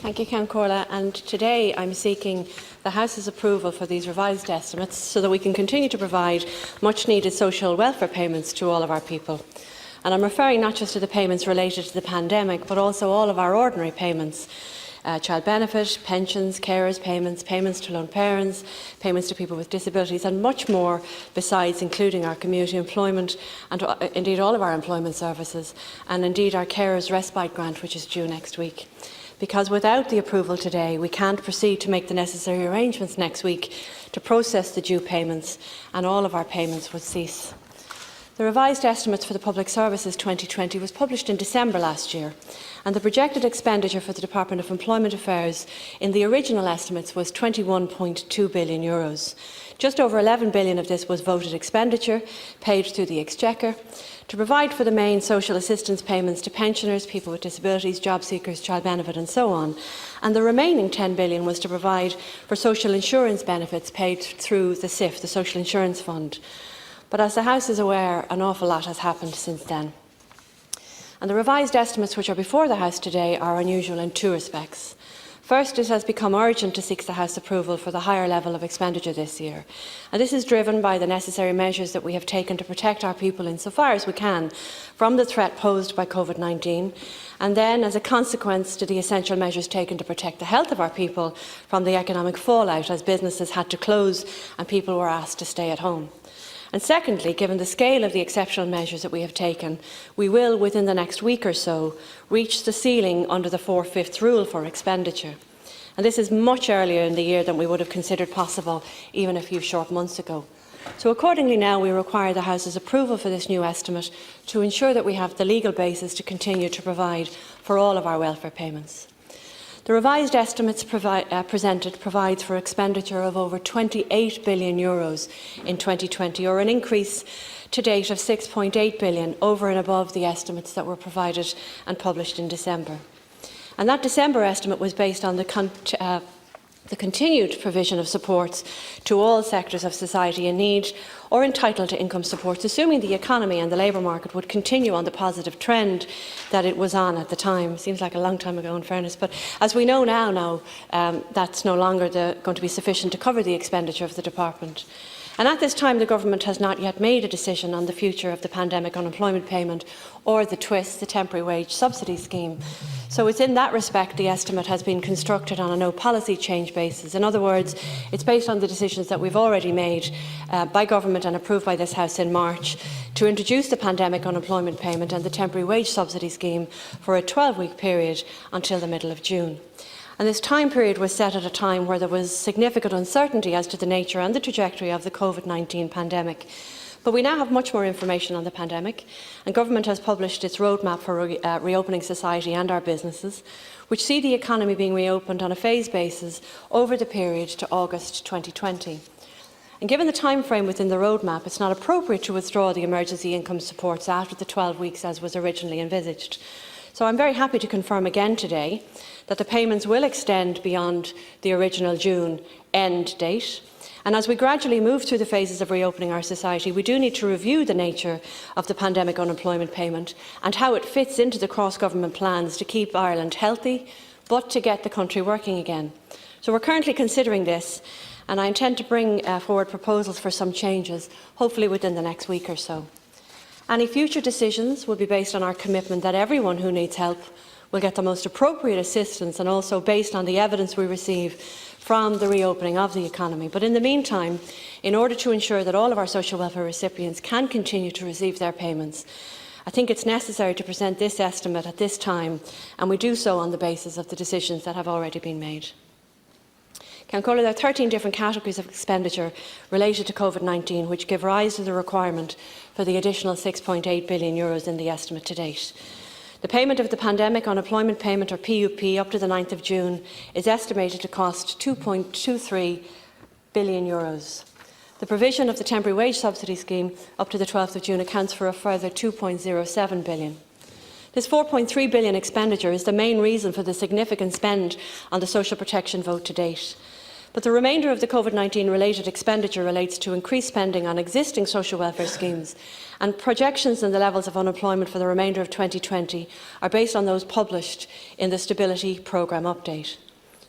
Thank you, Count Corla. And today I'm seeking the House's approval for these revised estimates so that we can continue to provide much-needed social welfare payments to all of our people. And I'm referring not just to the payments related to the pandemic, but also all of our ordinary payments. Child benefit, pensions, carers payments, payments to lone parents, payments to people with disabilities and much more besides, including our community employment and indeed all of our employment services and indeed our carers respite grant, which is due next week. Because without the approval today, we can't proceed to make the necessary arrangements next week to process the due payments, and all of our payments would cease. The revised estimates for the Public Services 2020 was published in December last year, and the projected expenditure for the Department of Employment Affairs in the original estimates was €21.2 billion. Just over €11 billion of this was voted expenditure, paid through the Exchequer, to provide for the main social assistance payments to pensioners, people with disabilities, job seekers, child benefit and so on. And the remaining €10 billion was to provide for social insurance benefits paid through the SIF, the Social Insurance Fund. But as the House is aware, an awful lot has happened since then. And the revised estimates which are before the House today are unusual in two respects. First, it has become urgent to seek the House approval for the higher level of expenditure this year. And this is driven by the necessary measures that we have taken to protect our people insofar as we can from the threat posed by COVID-19, and then as a consequence to the essential measures taken to protect the health of our people from the economic fallout as businesses had to close and people were asked to stay at home. And secondly, given the scale of the exceptional measures that we have taken, we will, within the next week or so, reach the ceiling under the 4/5 rule for expenditure. And this is much earlier in the year than we would have considered possible even a few short months ago. So accordingly now we require the House's approval for this new estimate to ensure that we have the legal basis to continue to provide for all of our welfare payments. The revised estimates presented provides for expenditure of over €28 billion in 2020, or an increase to date of €6.8 billion over and above the estimates that were provided and published in December. And that December estimate was based on the continued provision of supports to all sectors of society in need or entitled to income supports, assuming the economy and the labour market would continue on the positive trend that it was on at the time. Seems like a long time ago in fairness, but as we know now that's no longer going to be sufficient to cover the expenditure of the department. And at this time, the Government has not yet made a decision on the future of the pandemic unemployment payment or the TWIS, the Temporary Wage Subsidy Scheme. So it's in that respect the estimate has been constructed on a no policy change basis. In other words, it's based on the decisions that we've already made by Government and approved by this House in March to introduce the pandemic unemployment payment and the Temporary Wage Subsidy Scheme for a 12-week period until the middle of June. And this time period was set at a time where there was significant uncertainty as to the nature and the trajectory of the COVID-19 pandemic. But we now have much more information on the pandemic, and Government has published its roadmap for reopening society and our businesses, which see the economy being reopened on a phased basis over the period to August 2020. And given the time frame within the roadmap, it's not appropriate to withdraw the emergency income supports after the 12 weeks as was originally envisaged. So I'm very happy to confirm again today that the payments will extend beyond the original June end date. And as we gradually move through the phases of reopening our society, we do need to review the nature of the pandemic unemployment payment and how it fits into the cross-government plans to keep Ireland healthy, but to get the country working again. So we're currently considering this, and I intend to bring forward proposals for some changes, hopefully within the next week or so. Any future decisions will be based on our commitment that everyone who needs help will get the most appropriate assistance, and also based on the evidence we receive from the reopening of the economy. But in the meantime, in order to ensure that all of our social welfare recipients can continue to receive their payments, I think it's necessary to present this estimate at this time, and we do so on the basis of the decisions that have already been made. There are 13 different categories of expenditure related to COVID-19 which give rise to the requirement for the additional €6.8 billion in the estimate to date. The payment of the Pandemic Unemployment Payment, or PUP, up to the 9th of June is estimated to cost €2.23 billion. The provision of the Temporary Wage Subsidy Scheme up to the 12th of June accounts for a further €2.07 billion. This €4.3 billion expenditure is the main reason for the significant spend on the social protection vote to date. But the remainder of the COVID-19 related expenditure relates to increased spending on existing social welfare schemes, and projections in the levels of unemployment for the remainder of 2020 are based on those published in the Stability Programme update.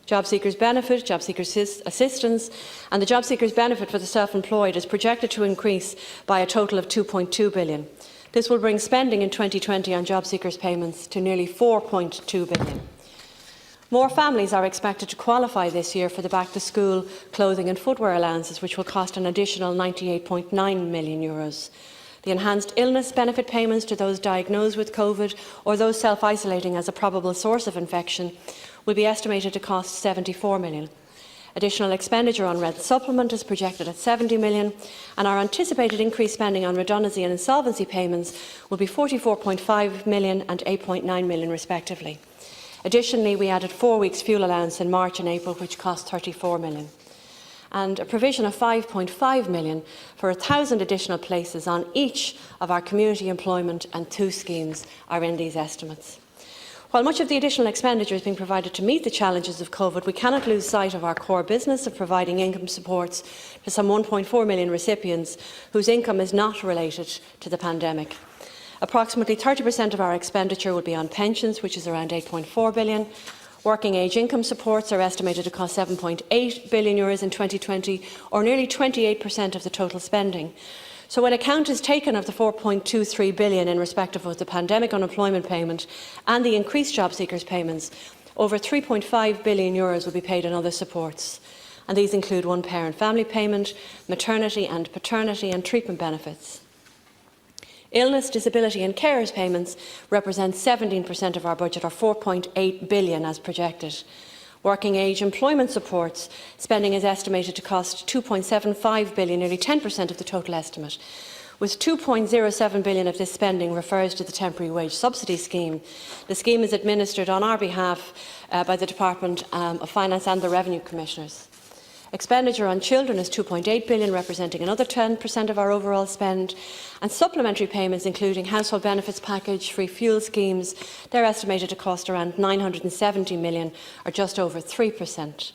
Job Seekers Benefit, Job Seekers Assistance and the Job Seekers Benefit for the self-employed is projected to increase by a total of €2.2 billion. This will bring spending in 2020 on job seekers payments to nearly €4.2 billion. More families are expected to qualify this year for the back-to-school clothing and footwear allowances, which will cost an additional €98.9 million. The enhanced illness benefit payments to those diagnosed with COVID or those self-isolating as a probable source of infection will be estimated to cost €74 million. Additional expenditure on rent supplement is projected at €70 million, and our anticipated increased spending on redundancy and insolvency payments will be €44.5 million and €8.9 million respectively. Additionally, we added 4 weeks fuel allowance in March and April, which cost €34 million. And a provision of €5.5 million for 1,000 additional places on each of our community employment and TU schemes are in these estimates. While much of the additional expenditure is being provided to meet the challenges of COVID, we cannot lose sight of our core business of providing income supports to some 1.4 million recipients whose income is not related to the pandemic. Approximately 30% of our expenditure will be on pensions, which is around €8.4 billion. Working age income supports are estimated to cost €7.8 billion in 2020, or nearly 28% of the total spending. So when account is taken of the €4.23 billion in respect of both the pandemic unemployment payment and the increased job seekers payments, over €3.5 billion will be paid in other supports. And these include one-parent family payment, maternity and paternity and treatment benefits. Illness, disability and carers payments represent 17% of our budget, or €4.8 billion as projected. Working age employment supports spending is estimated to cost €2.75 billion, nearly 10% of the total estimate. With €2.07 billion of this spending refers to the temporary wage subsidy scheme. The scheme is administered on our behalf by the Department of Finance and the Revenue Commissioners. Expenditure on children is €2.8 billion, representing another 10% of our overall spend, and supplementary payments, including household benefits package, free fuel schemes, they're estimated to cost around €970 million, or just over 3%.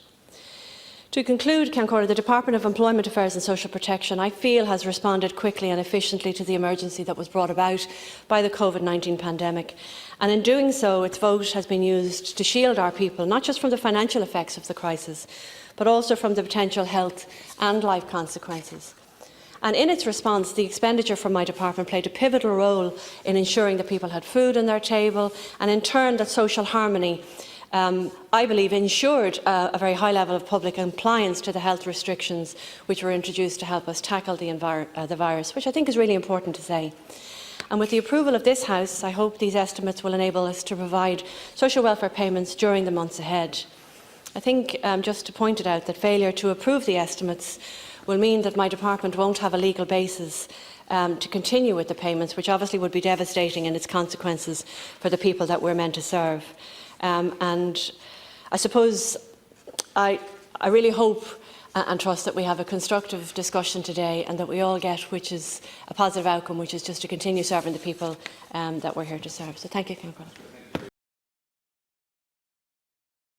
To conclude, the Department of Employment Affairs and Social Protection, I feel, has responded quickly and efficiently to the emergency that was brought about by the COVID-19 pandemic. And in doing so, its vote has been used to shield our people, not just from the financial effects of the crisis, but also from the potential health and life consequences. And in its response, the expenditure from my department played a pivotal role in ensuring that people had food on their table, and in turn that social harmony, I believe, ensured a very high level of public compliance to the health restrictions which were introduced to help us tackle the virus, which I think is really important to say. And with the approval of this House, I hope these estimates will enable us to provide social welfare payments during the months ahead. I think, just to point it out, that failure to approve the estimates will mean that my department won't have a legal basis to continue with the payments, which obviously would be devastating in its consequences for the people that we're meant to serve. And I suppose I really hope and trust that we have a constructive discussion today, and that we all get which is a positive outcome, which is just to continue serving the people that we're here to serve. So thank you, Councillor.